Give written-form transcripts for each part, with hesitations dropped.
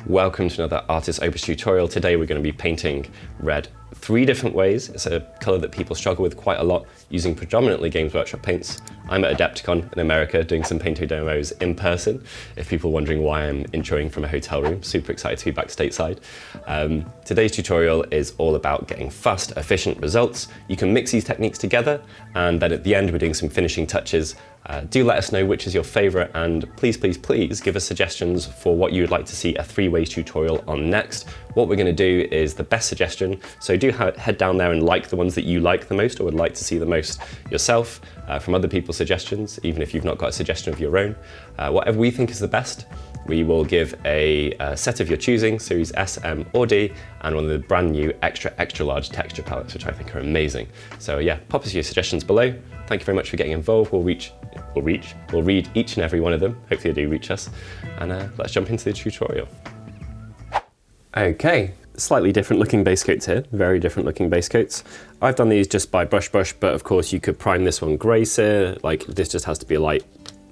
Welcome to another Artist Opus tutorial. Today we're going to be painting red 3 different ways. It's a colour that people struggle with quite a lot using predominantly Games Workshop paints. I'm at Adepticon in America doing some painting demos in person. If people are wondering why I'm introing from a hotel room, super excited to be back stateside. Today's tutorial is all about getting fast, efficient results. You can mix these techniques together, and then at the end we're doing some finishing touches. Do let us know which is your favourite, and please, please, please give us suggestions for what you would like to see a 3-ways tutorial on next. What we're going to do is the best suggestion, so do head down there and like the ones that you like the most or would like to see the most yourself from other people's suggestions, even if you've not got a suggestion of your own. Whatever we think is the best, we will give a set of your choosing, Series S, M or D, and one of the brand new extra large texture palettes, which I think are amazing. So yeah, pop us your suggestions below. Thank you very much for getting involved. We'll read each and every one of them. Hopefully they do reach us. And let's jump into the tutorial. Okay, slightly different looking base coats here, very different looking base coats. I've done these just by brush, but of course you could prime this one grey here, like this just has to be a light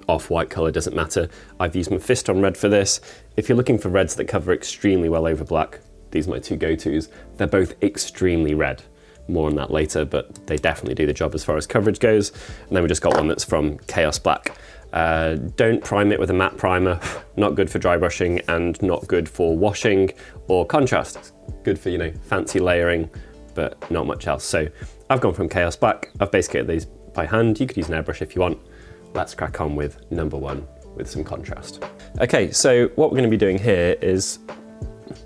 off-white colour, doesn't matter. I've used my fist on red for this. If you're looking for reds that cover extremely well over black, these are my 2 go-tos. They're both extremely red. More on that later, but they definitely do the job as far as coverage goes. And then we just got one that's from Chaos Black. Don't prime it with a matte primer, not good for dry brushing and not good for washing or contrast. It's good for, fancy layering, but not much else. So I've gone from Chaos Black. I've base coated these by hand. You could use an airbrush if you want. Let's crack on with number 1 with some contrast. Okay, so what we're going to be doing here is,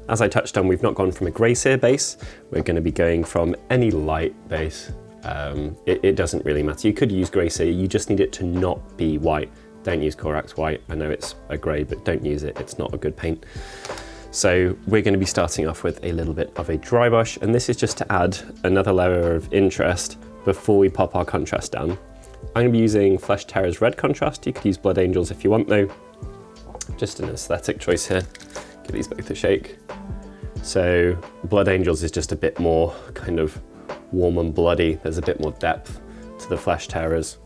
as I touched on, we've not gone from a grey sear base. We're going to be going from any light base. It doesn't really matter. You could use grey sear, you just need it to not be white. Don't use Corax white. I know it's a grey, but don't use it. It's not a good paint. So we're going to be starting off with a little bit of a dry brush, and this is just to add another layer of interest before we pop our contrast down. I'm going to be using Flesh Terror's red contrast. You could use Blood Angels if you want though. Just an aesthetic choice here. Give these both a shake. So Blood Angels is just a bit more kind of warm and bloody. There's a bit more depth to the Flesh Terrors.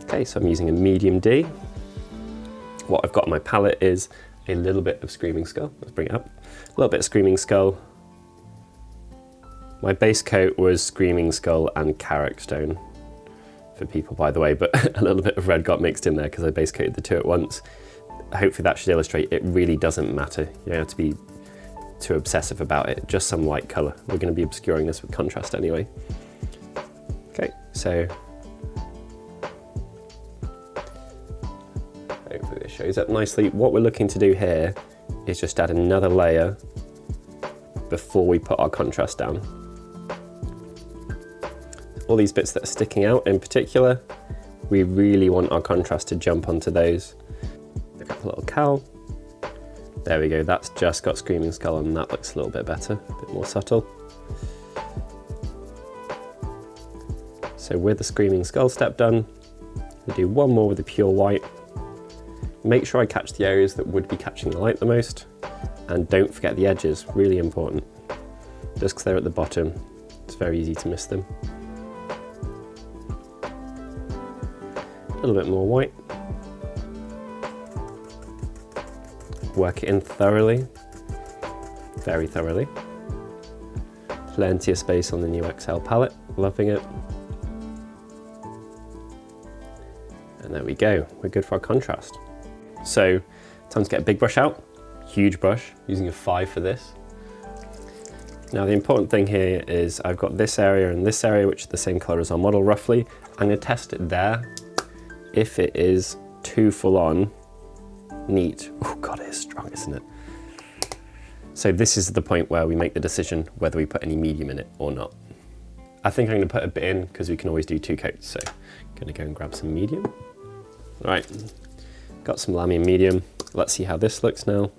Okay, so I'm using a medium D. What I've got on my palette is a little bit of Screaming Skull. Let's bring it up. A little bit of Screaming Skull. My base coat was Screaming Skull and Carrick Stone for people, by the way, but a little bit of red got mixed in there because I base coated the 2 at once. Hopefully that should illustrate it really doesn't matter. You don't have to be too obsessive about it, just some light colour. We're going to be obscuring this with contrast anyway. Okay, so hopefully this shows up nicely. What we're looking to do here is just add another layer before we put our contrast down. All these bits that are sticking out in particular, we really want our contrast to jump onto those. Pick up a little cowl. There we go, that's just got Screaming Skull and that looks a little bit better, a bit more subtle. So with the Screaming Skull step done, we do one more with the pure white. Make sure I catch the areas that would be catching the light the most, and don't forget the edges, really important. Just because they're at the bottom, it's very easy to miss them. A little bit more white. Work it in thoroughly, very thoroughly. Plenty of space on the new XL palette, loving it. And there we go, we're good for our contrast. So, time to get a big brush out, huge brush, using a 5 for this. Now the important thing here is I've got this area and this area, which are the same colour as our model roughly. I'm going to test it there. If it is too full on, neat. Oh God, it is strong, isn't it? So this is the point where we make the decision whether we put any medium in it or not. I think I'm going to put a bit in because we can always do 2 coats. So I'm going to go and grab some medium. All right, got some Lamy medium. Let's see how this looks now.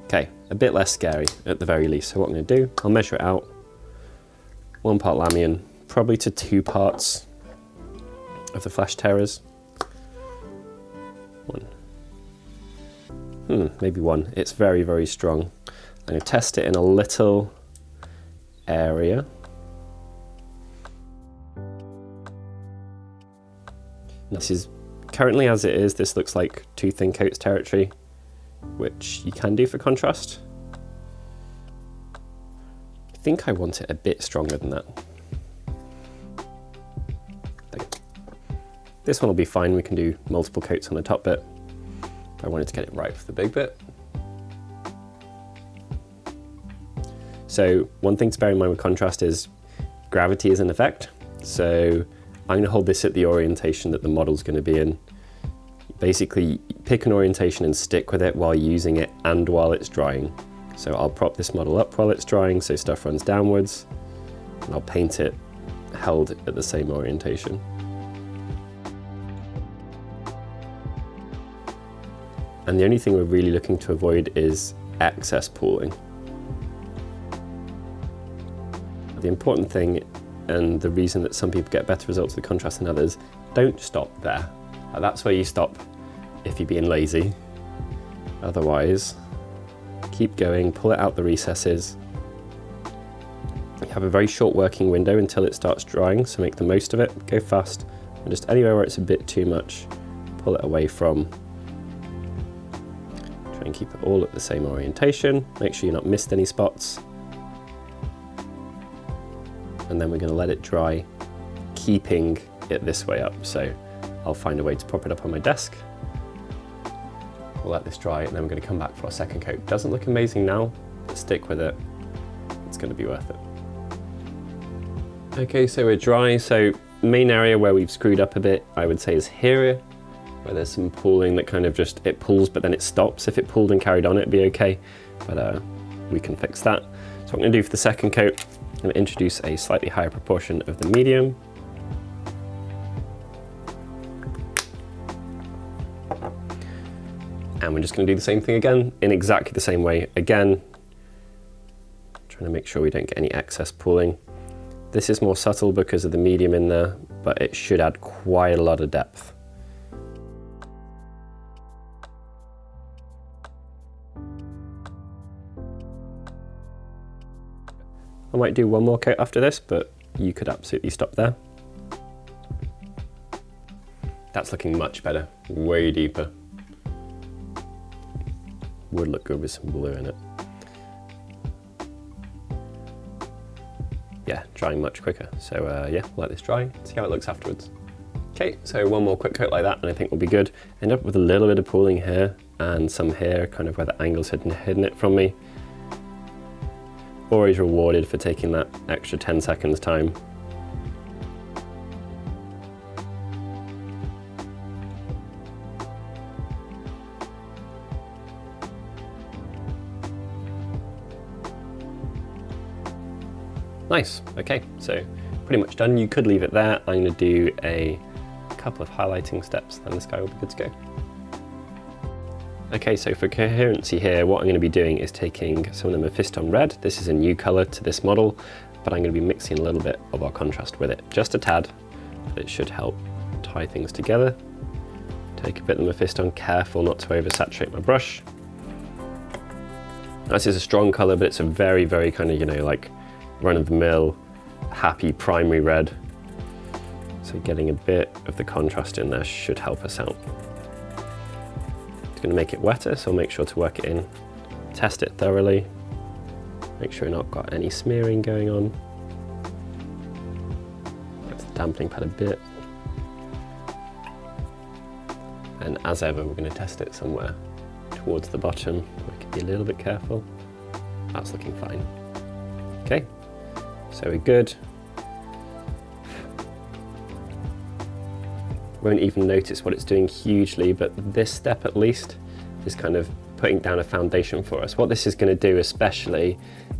Okay, a bit less scary at the very least. So what I'm going to do, I'll measure it out. 1 part Lamian, probably to 2 parts of the Flesh Terrors. 1. Maybe 1. It's very, very strong. I'm going to test it in a little area. This is Currently as it is, this looks like two thin coats territory, which you can do for contrast. I think I want it a bit stronger than that. This one will be fine, we can do multiple coats on the top bit. But I wanted to get it right for the big bit. So one thing to bear in mind with contrast is gravity is an effect. So I'm going to hold this at the orientation that the model's going to be in. Basically, pick an orientation and stick with it while using it and while it's drying. So I'll prop this model up while it's drying so stuff runs downwards, and I'll paint it held at the same orientation. And the only thing we're really looking to avoid is excess pooling. The important thing, and the reason that some people get better results with contrast than others, don't stop there. That's where you stop if you're being lazy. Otherwise, keep going, pull it out the recesses. You have a very short working window until it starts drying, so make the most of it, go fast, and just anywhere where it's a bit too much, pull it away from. Try and keep it all at the same orientation, make sure you're not missed any spots. And then we're going to let it dry, keeping it this way up. So I'll find a way to prop it up on my desk. We'll let this dry, and then we're going to come back for our second coat. Doesn't look amazing now, but stick with it. It's going to be worth it. Okay, so we're dry. So main area where we've screwed up a bit, I would say, is here, where there's some pooling that kind of just, it pulls, but then it stops. If it pulled and carried on, it'd be okay, but we can fix that. So what I'm going to do for the second coat, I'm going to introduce a slightly higher proportion of the medium. And we're just going to do the same thing again in exactly the same way. Again, trying to make sure we don't get any excess pooling. This is more subtle because of the medium in there, but it should add quite a lot of depth. I might do one more coat after this, but you could absolutely stop there. That's looking much better, way deeper. Would look good with some blue in it. Yeah, drying much quicker. So yeah, let this dry, see how it looks afterwards. Okay, so one more quick coat like that and I think we'll be good. End up with a little bit of pooling here and some here, kind of where the angle's hidden it from me. Always rewarded for taking that extra 10 seconds time. Nice, okay, so pretty much done. You could leave it there. I'm gonna do a couple of highlighting steps, then this guy will be good to go. Okay, so for coherency here, what I'm going to be doing is taking some of the Mephiston red. This is a new color to this model, but I'm going to be mixing a little bit of our contrast with it. Just a tad, but it should help tie things together. Take a bit of the Mephiston, careful not to oversaturate my brush. This is a strong color, but it's a very, very kind of, you know, like run-of-the-mill, happy primary red. So getting a bit of the contrast in there should help us out. Going to make it wetter, so I'll make sure to work it in, test it thoroughly, make sure you've not got any smearing going on. That's the dampening pad a bit. And as ever, we're going to test it somewhere towards the bottom. We can be a little bit careful. That's looking fine. Okay, so we're good. Won't even notice what it's doing hugely, but this step at least is kind of putting down a foundation for us. What this is going to do especially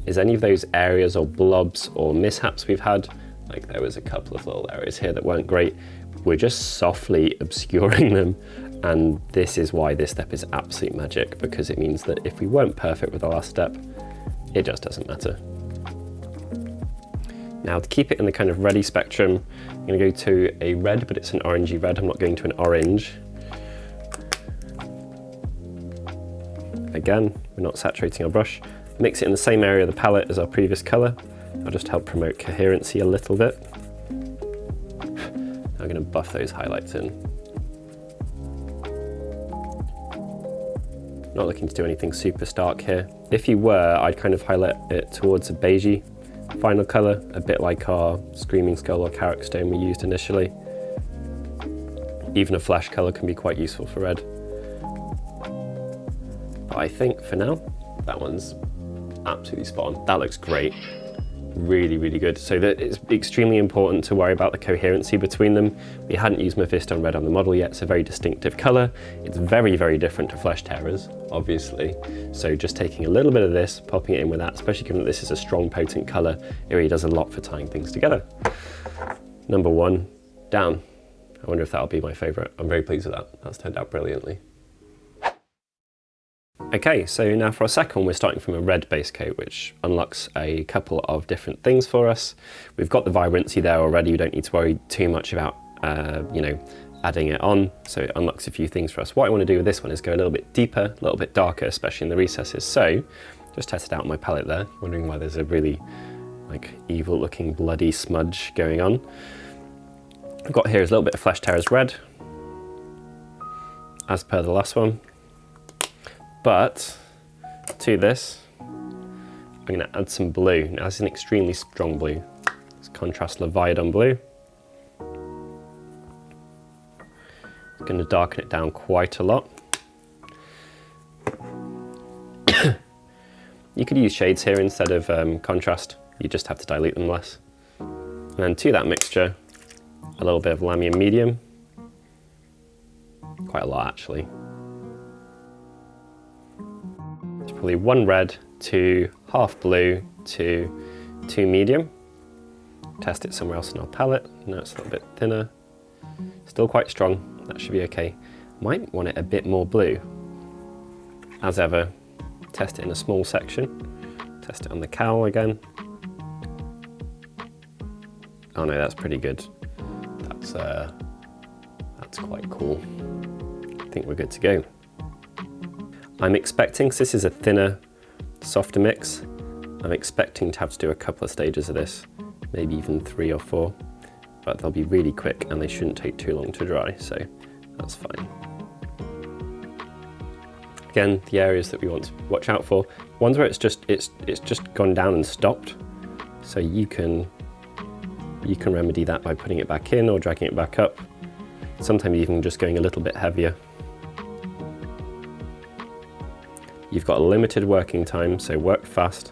is any of those areas or blobs or mishaps we've had, like there was a couple of little areas here that weren't great, we're just softly obscuring them, and this is why this step is absolute magic, because it means that if we weren't perfect with the last step, it just doesn't matter. Now to keep it in the kind of reddy spectrum, I'm going to go to a red, but it's an orangey red. I'm not going to an orange. Again, we're not saturating our brush. Mix it in the same area of the palette as our previous color. I'll just help promote coherency a little bit. I'm going to buff those highlights in. Not looking to do anything super stark here. If you were, I'd kind of highlight it towards a beigey final colour, a bit like our Screaming Skull or Carrick Stone we used initially. Even a flash colour can be quite useful for red. But I think for now, that one's absolutely spot on. That looks great. Really, really good. So that it's extremely important to worry about the coherency between them. We hadn't used Mephiston Red on the model yet. It's a very distinctive colour. It's very, very different to Flesh Terrors, obviously. So just taking a little bit of this, popping it in with that, especially given that this is a strong, potent colour, it really does a lot for tying things together. Number 1, down. I wonder if that'll be my favourite. I'm very pleased with that. That's turned out brilliantly. Okay, so now for our second one, we're starting from a red base coat, which unlocks a couple of different things for us. We've got the vibrancy there already. We don't need to worry too much about, you know, adding it on. So it unlocks a few things for us. What I want to do with this one is go a little bit deeper, a little bit darker, especially in the recesses. So just test it out on my palette there, wondering why there's a really like evil looking bloody smudge going on. I've got here is a little bit of Flesh Terrors red, as per the last one. But to this, I'm going to add some blue. Now this is an extremely strong blue. It's Contrast Leviathan blue. It's going to darken it down quite a lot. You could use shades here instead of contrast. You just have to dilute them less. And then to that mixture, a little bit of Lamium medium. Quite a lot actually. Probably 1 red to half blue to 2 medium. Test it somewhere else in our palette. Now it's a little bit thinner. Still quite strong, that should be okay. Might want it a bit more blue. As ever, test it in a small section. Test it on the cowl again. Oh no, that's pretty good. That's quite cool. I think we're good to go. I'm expecting, because this is a thinner, softer mix, I'm expecting to have to do a couple of stages of this, maybe even 3 or 4, but they'll be really quick and they shouldn't take too long to dry, so that's fine. Again, the areas that we want to watch out for, ones where it's just gone down and stopped, so you can remedy that by putting it back in or dragging it back up. Sometimes even just going a little bit heavier. You've got a limited working time, so work fast.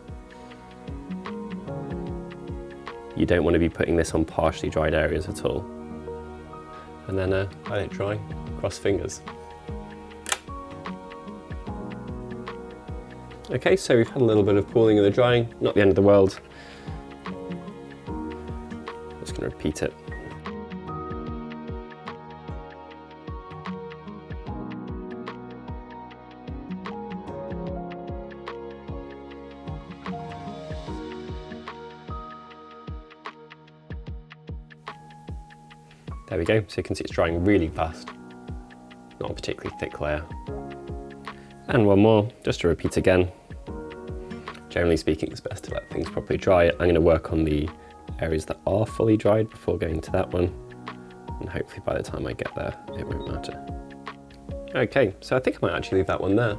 You don't want to be putting this on partially dried areas at all. And then let it dry, cross fingers. Okay, so we've had a little bit of pooling and the drying, not the end of the world. Just going to repeat it. There we go, so you can see it's drying really fast. Not a particularly thick layer. And one more, just to repeat again. Generally speaking, it's best to let things properly dry. I'm going to work on the areas that are fully dried before going to that one. And hopefully by the time I get there, it won't matter. Okay, so I think I might actually leave that one there.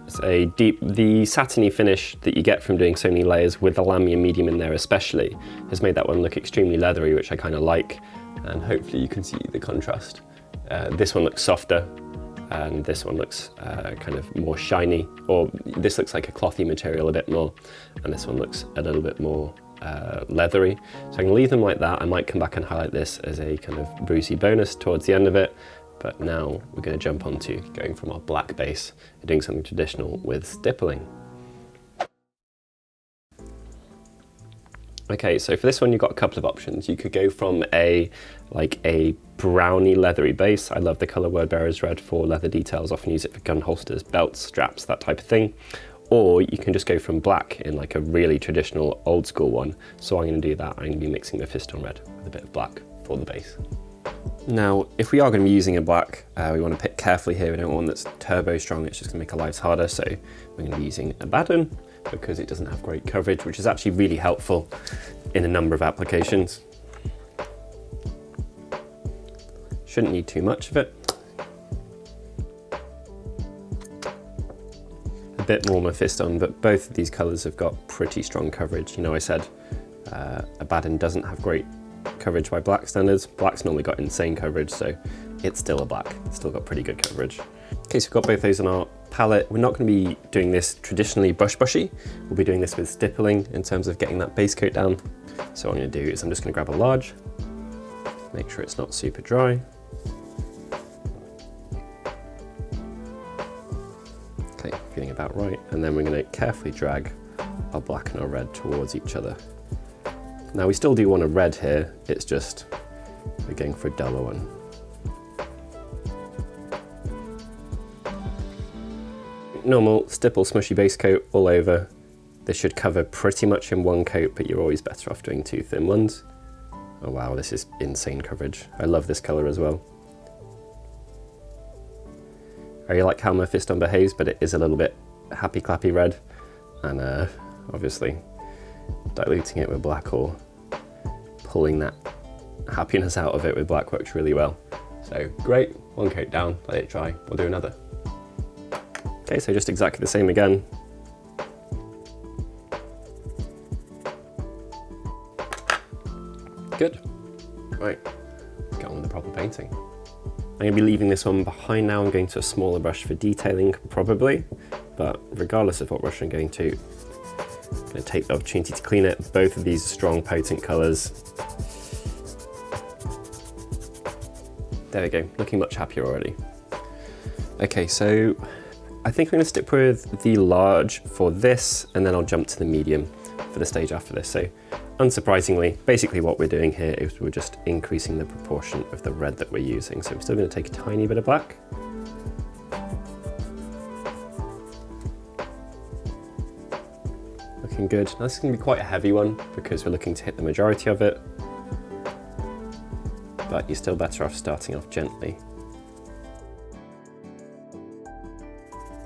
It's the satiny finish that you get from doing so many layers with the Lamium medium in there especially has made that one look extremely leathery, which I kind of like. And hopefully you can see the contrast. This one looks softer and this one looks kind of more shiny, or this looks like a clothy material a bit more, and this one looks a little bit more leathery. So I'm gonna leave them like that. I might come back and highlight this as a kind of Brucey bonus towards the end of it, but now we're gonna jump onto going from our black base and doing something traditional with stippling. Okay, so for this one, you've got a couple of options. You could go from a browny leathery base. I love the color Word Bearer's Red for leather details, often use it for gun holsters, belts, straps, that type of thing. Or you can just go from black in like a really traditional old school one. So I'm gonna do that. I'm gonna be mixing Mephiston Red with a bit of black for the base. Now, if we are gonna be using a black, we wanna pick carefully here. We don't want one that's turbo strong, it's just gonna make our lives harder. So we're gonna be using Abaddon, because it doesn't have great coverage, which is actually really helpful in a number of applications. Shouldn't need too much of it. bit more Mephiston, but both of these colors have got pretty strong coverage. You know, I said Abaddon doesn't have great coverage by black standards. Black's normally got insane coverage, so it's still a black. It's still got pretty good coverage. Okay, so we've got both those on our palette. We're not going to be doing this traditionally brushy. We'll be doing this with stippling in terms of getting that base coat down. So what I'm going to do is I'm just going to grab a large, make sure it's not super dry. Okay, feeling about right. And then we're going to carefully drag our black and our red towards each other. Now we still do want a red here, it's just we're going for a duller one. Normal stipple smushy base coat all over. This should cover pretty much in one coat, but you're always better off doing two thin ones. Oh wow, this is insane coverage. I love this color as well. I really like how Mephiston behaves, but it is a little bit happy clappy red, and obviously diluting it with black or pulling that happiness out of it with black works really well. So great, one coat down, let it dry, we'll do another. Okay, so just exactly the same again. Good. Right, let's get on with the proper painting. I'm going to be leaving this one behind now. I'm going to a smaller brush for detailing, probably, but regardless of what brush I'm going to take the opportunity to clean it. Both of these are strong, potent colors. There we go, looking much happier already. Okay, so I think I'm going to stick with the large for this, and then I'll jump to the medium for the stage after this. So unsurprisingly, basically what we're doing here is we're just increasing the proportion of the red that we're using. So I'm still going to take a tiny bit of black. Looking good. Now this is going to be quite a heavy one because we're looking to hit the majority of it, but you're still better off starting off gently.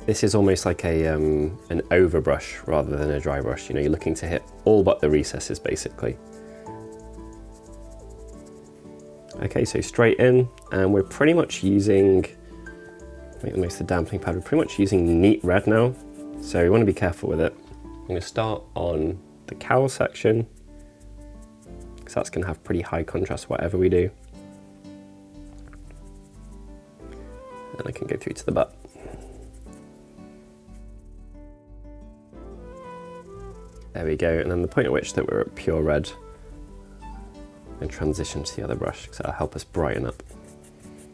This is almost like an overbrush rather than a dry brush. You know, you're looking to hit all but the recesses basically. Okay, so straight in, and we're pretty much using, make the most of the dampening pad, we're pretty much using neat red now, so we want to be careful with it. I'm going to start on the cowl section, because that's going to have pretty high contrast whatever we do. And I can go through to the butt. There we go, and then the point at which that we're at pure red, and transition to the other brush, because that'll help us brighten up.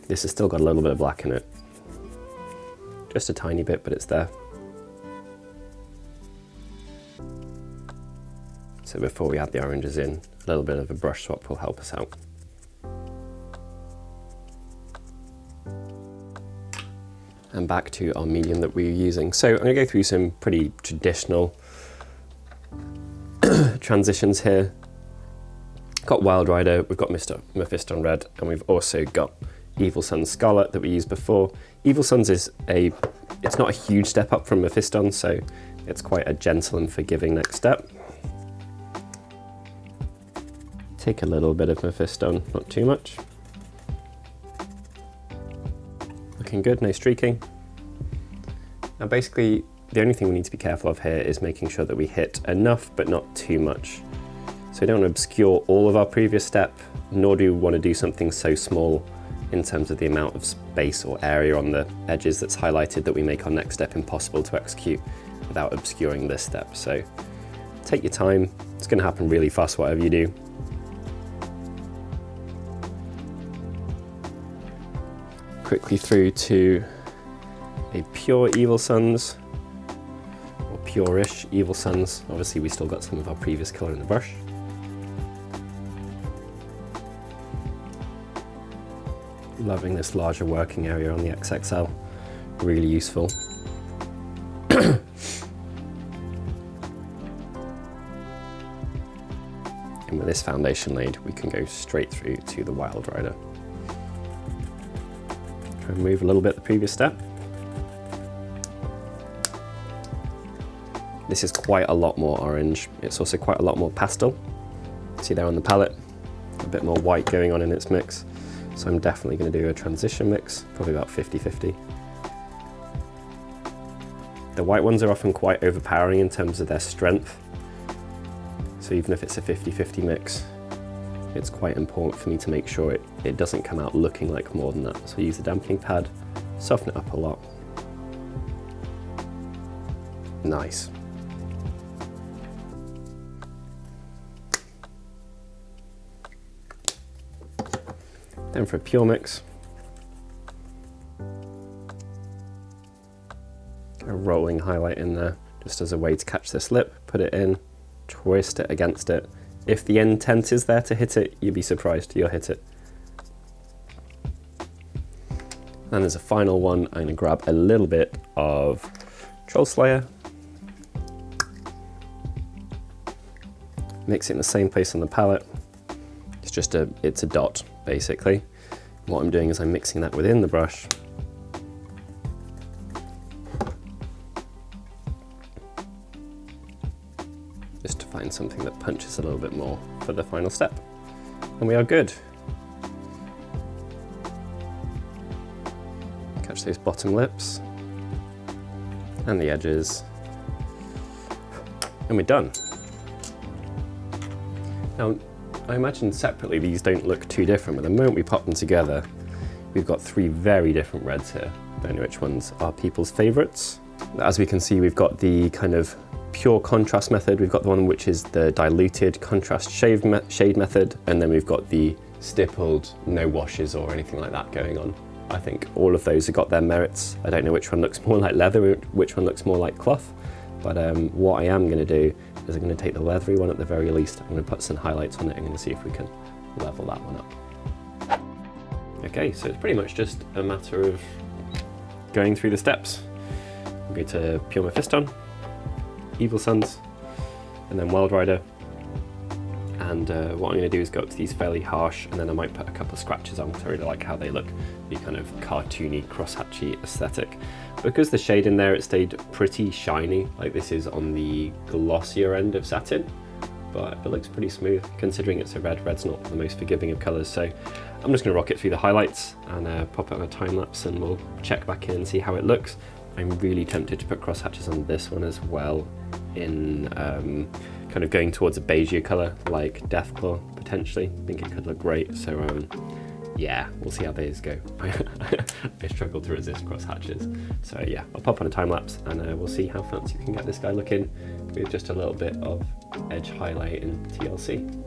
This has still got a little bit of black in it. Just a tiny bit, but it's there. So before we add the oranges in, a little bit of a brush swap will help us out. And back to our medium that we're using. So I'm going to go through some pretty traditional transitions here. Got Wild Rider, we've got Mephiston Red, and we've also got Evil Sunz Scarlet that we used before. Evil Sunz is it's not a huge step up from Mephiston, so it's quite a gentle and forgiving next step. Take a little bit of Mephiston, not too much. Looking good, no streaking. Now basically, the only thing we need to be careful of here is making sure that we hit enough, but not too much. So we don't want to obscure all of our previous step, nor do we want to do something so small in terms of the amount of space or area on the edges that's highlighted that we make our next step impossible to execute without obscuring this step. So take your time, it's going to happen really fast whatever you do. Quickly through to a pure Evil Sunz, or pure-ish Evil Sunz. Obviously we still got some of our previous colour in the brush. Loving this larger working area on the XXL, really useful. And with this foundation laid, we can go straight through to the Wild Rider. Try and move a little bit the previous step. This is quite a lot more orange. It's also quite a lot more pastel. See there on the palette, a bit more white going on in its mix. So I'm definitely going to do a transition mix, probably about 50-50. The white ones are often quite overpowering in terms of their strength. So even if it's a 50-50 mix, it's quite important for me to make sure it doesn't come out looking like more than that. So I use the dampening pad, soften it up a lot. Nice. Then for a pure mix, a rolling highlight in there, just as a way to catch this lip, put it in, twist it against it. If the intent is there to hit it, you'd be surprised, you'll hit it. And as a final one, I'm gonna grab a little bit of Troll Slayer, mix it in the same place on the palette. It's a dot, basically. What I'm doing is I'm mixing that within the brush. Just to find something that punches a little bit more for the final step. And we are good. Catch those bottom lips and the edges, and we're done. Now, I imagine separately these don't look too different, but the moment we pop them together, we've got three very different reds here. Don't know which ones are people's favorites. As we can see, we've got the kind of pure contrast method, we've got the one which is the diluted contrast shade method, and then we've got the stippled, no washes or anything like that going on. I think all of those have got their merits. I don't know which one looks more like leather, which one looks more like cloth, but what I am going to do is I'm going to take the leathery one at the very least, I'm going to put some highlights on it, I'm going to see if we can level that one up. Okay, so it's pretty much just a matter of going through the steps. I'm going to Pure Mephiston, Evil Sons, and then Wild Rider. And what I'm going to do is go up to these fairly harsh, and then I might put a couple of scratches on because I really like how they look, the kind of cartoony, crosshatchy aesthetic. Because the shade in there, it stayed pretty shiny, like this is on the glossier end of satin, but it looks pretty smooth considering it's a red. Red's not the most forgiving of colours, so I'm just going to rock it through the highlights and pop it on a time lapse, and we'll check back in and see how it looks. I'm really tempted to put crosshatches on this one as well, in kind of going towards a beigeier colour like Deathclaw potentially. I think it could look great, so yeah, we'll see how these go. I struggle to resist crosshatches, so yeah, I'll pop on a time lapse and we'll see how fancy we can get this guy looking with just a little bit of edge highlight in TLC.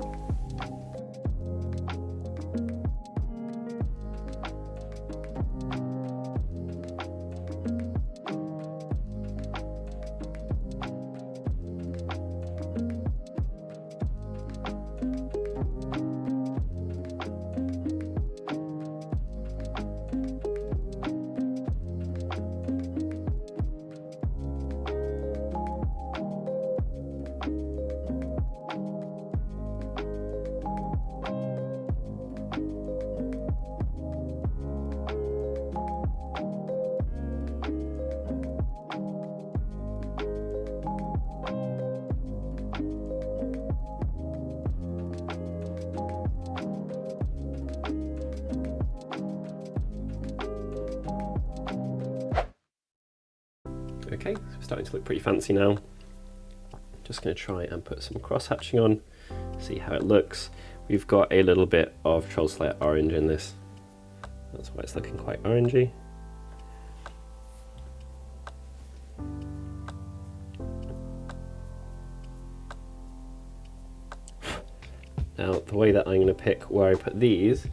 Okay, so it's starting to look pretty fancy now. Just going to try and put some cross hatching on, see how it looks. We've got a little bit of Troll Slayer orange in this. That's why it's looking quite orangey. Now, the way that I'm going to pick where I put these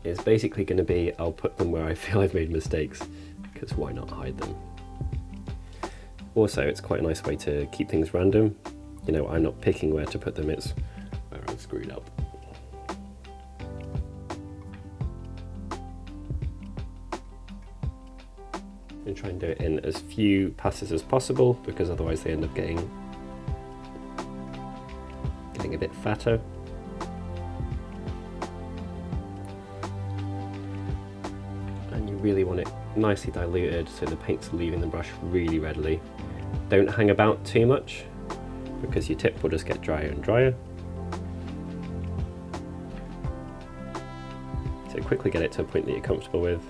is basically going to be, I'll put them where I feel I've made mistakes, because why not hide them? Also, it's quite a nice way to keep things random. You know, I'm not picking where to put them, it's where I've screwed up. I'm going to try and do it in as few passes as possible, because otherwise they end up getting a bit fatter. And you really want it nicely diluted so the paint's leaving the brush really readily. Don't hang about too much, because your tip will just get drier and drier. So quickly get it to a point that you're comfortable with.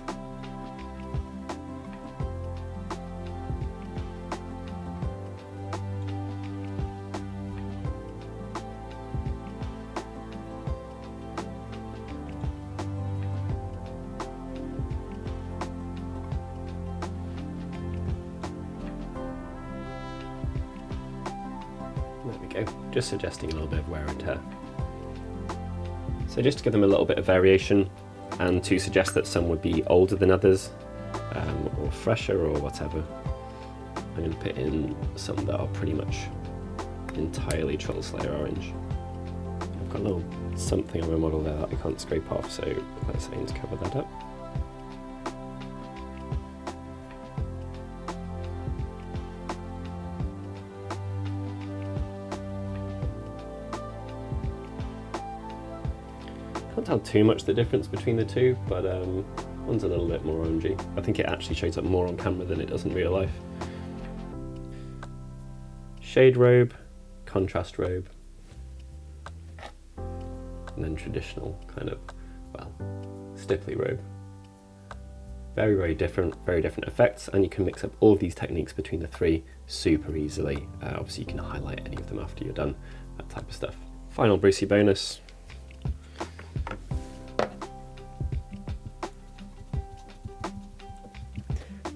go, just suggesting a little bit of wear and tear. So just to give them a little bit of variation, and to suggest that some would be older than others, or fresher or whatever, I'm going to put in some that are pretty much entirely Troll Slayer orange. I've got a little something on my model there that I can't scrape off, so let's aim to cover that up. Can't tell too much the difference between the two, but one's a little bit more orangey. I think it actually shows up more on camera than it does in real life. Shade robe, contrast robe, and then traditional kind of, well, stipply robe. Very, very different effects, and you can mix up all of these techniques between the three super easily. Obviously you can highlight any of them after you're done, that type of stuff. Final Brucey bonus.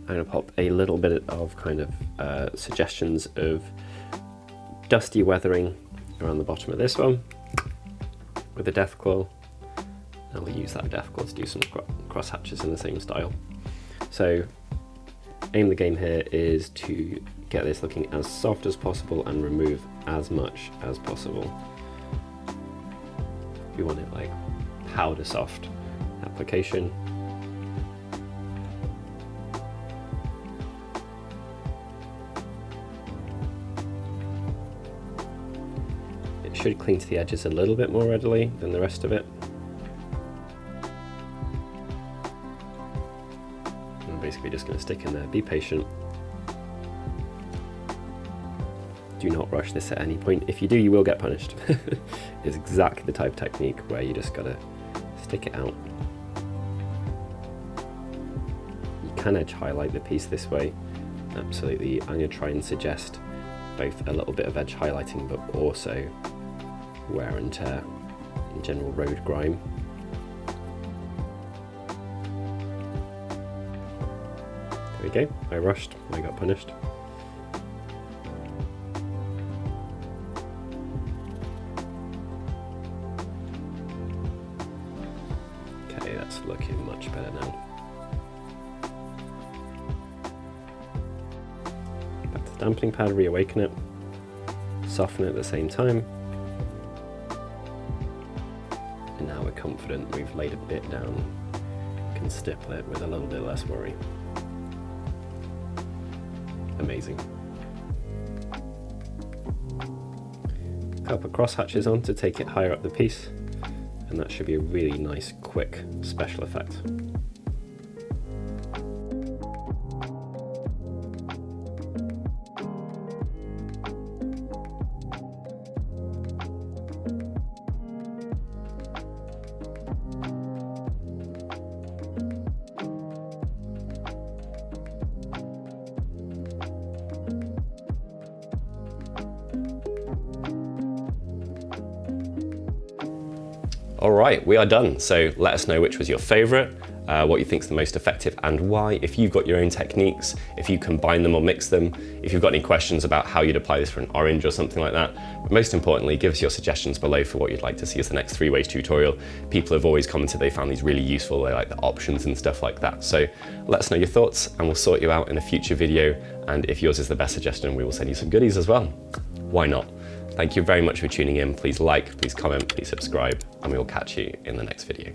I'm going to pop a little bit of kind of suggestions of dusty weathering around the bottom of this one with a death claw, and we'll use that death claw to do some cross hatches in the same style. So aim of the game here is to get this looking as soft as possible and remove as much as possible. We want it like powder soft application. Should cling to the edges a little bit more readily than the rest of it. I'm basically just going to stick in there, be patient. Do not rush this at any point. If you do, you will get punished. It's exactly the type of technique where you just gotta stick it out. You can edge highlight the piece this way. Absolutely, I'm going to try and suggest both a little bit of edge highlighting, but also wear and tear and general road grime. There we go, I rushed, I got punished. Okay, that's looking much better now. Back to the dampening pad, reawaken it, soften it at the same time. And now we're confident we've laid a bit down, can stipple it with a little bit less worry. Amazing. A couple of cross hatches on to take it higher up the piece, and that should be a really nice, quick special effect. All right, we are done. So let us know which was your favorite, what you think is the most effective and why. If you've got your own techniques, if you combine them or mix them, if you've got any questions about how you'd apply this for an orange or something like that. But most importantly, give us your suggestions below for what you'd like to see as the next 3 ways tutorial. People have always commented they found these really useful. They like the options and stuff like that. So let us know your thoughts and we'll sort you out in a future video. And if yours is the best suggestion, we will send you some goodies as well. Why not? Thank you very much for tuning in. Please like, please comment, please subscribe, and we will catch you in the next video.